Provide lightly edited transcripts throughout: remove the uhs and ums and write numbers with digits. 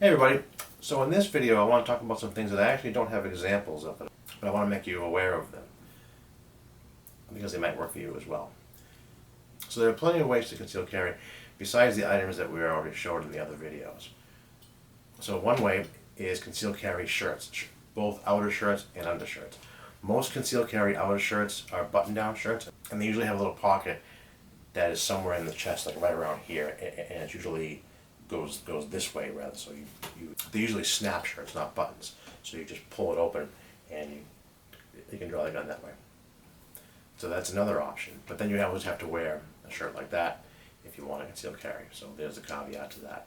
Hey everybody, so in this video I want to talk about some things that I actually don't have examples of, but I want to make you aware of them because they might work for you as well. So there are plenty of ways to conceal carry besides the items that we already showed in the other videos. So one way is conceal carry shirts, both outer shirts and undershirts. Most conceal carry outer shirts are button down shirts, and they usually have a little pocket that is somewhere in the chest, like right around here, and it usually goes this way rather. So they usually snap shirts, not buttons. So you just pull it open and you can draw the gun that way. So that's another option. But then you always have to wear a shirt like that if you want to conceal carry. So there's a caveat to that.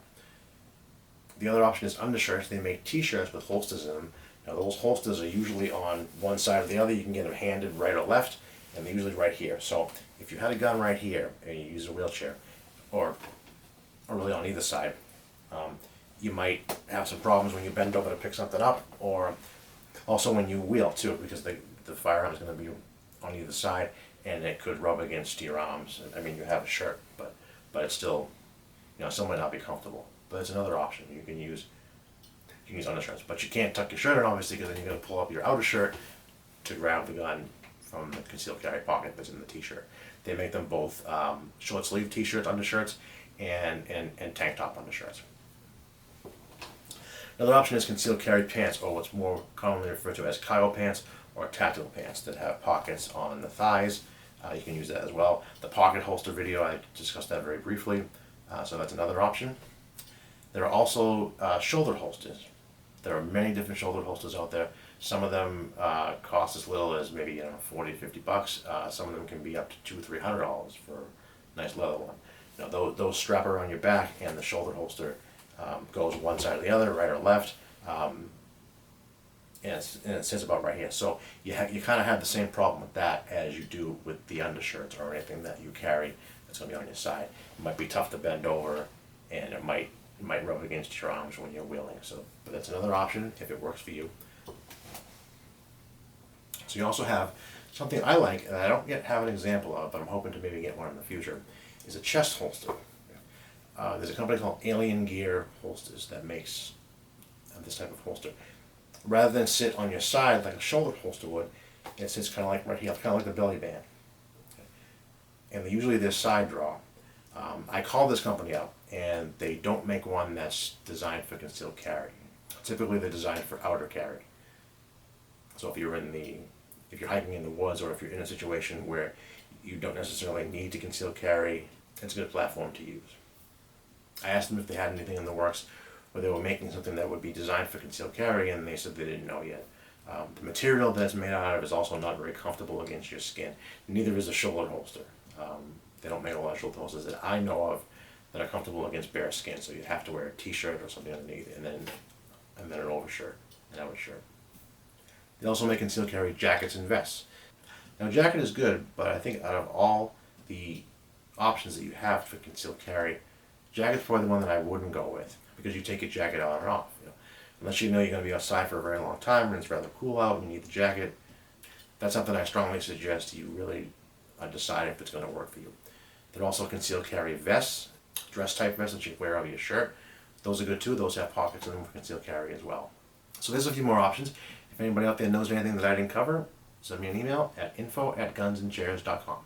The other option is undershirts. They make t-shirts with holsters in them. Now those holsters are usually on one side or the other. You can get them handed right or left, and they're usually right here. So if you had a gun right here and you use a wheelchair, or really on either side, you might have some problems when you bend over to pick something up, or also when you wheel too, because the firearm is going to be on either side and it could rub against your arms. I mean, you have a shirt, but it's still, still might not be comfortable. But it's another option. You can use undershirts, but you can't tuck your shirt in, obviously, because then you're going to pull up your outer shirt to grab the gun from the concealed carry pocket that's in the t-shirt. They make them both short sleeve t-shirts, undershirts, and tank top undershirts. Another option is concealed carry pants, or what's more commonly referred to as Kyle pants or tactical pants that have pockets on the thighs. You can use that as well. The pocket holster video, I discussed that very briefly, so that's another option. There are also shoulder holsters. There are many different shoulder holsters out there. Some of them cost as little as maybe $40 to $50. Some of them can be up to $200 or $300 for a nice leather one. Those strap around your back, and the shoulder holster goes one side or the other, right or left, and it sits about right here. So you kind of have the same problem with that as you do with the undershirts or anything that you carry that's going to be on your side. It might be tough to bend over, and it might rub against your arms when you're wheeling. But that's another option if it works for you. So you also have something I like, and I don't yet have an example of, but I'm hoping to maybe get one in the future, is a chest holster. There's a company called Alien Gear Holsters that makes this type of holster. Rather than sit on your side like a shoulder holster would, it sits kind of like right here, kind of like the belly band. And usually they're side draw. I called this company up, and they don't make one that's designed for concealed carry. Typically they're designed for outer carry. So if you're hiking in the woods, or if you're in a situation where you don't necessarily need to conceal carry, it's a good platform to use. I asked them if they had anything in the works where they were making something that would be designed for concealed carry, and they said they didn't know yet. The material that it's made out of is also not very comfortable against your skin. Neither is a shoulder holster. They don't make a lot of shoulder holsters that I know of that are comfortable against bare skin, so you'd have to wear a t-shirt or something underneath, and then an overshirt, an outer shirt. They also make concealed carry jackets and vests. Now, a jacket is good, but I think out of all the options that you have for concealed carry, jacket's probably the one that I wouldn't go with, because you take your jacket on and off. Unless you know you're going to be outside for a very long time and it's rather cool out and you need the jacket, that's something I strongly suggest you really decide if it's going to work for you. There are also concealed carry vests, dress type vests that you wear over your shirt. Those are good too. Those have pockets in them for concealed carry as well. So there's a few more options. If anybody out there knows anything that I didn't cover, send me an email at info@gunsandchairs.com.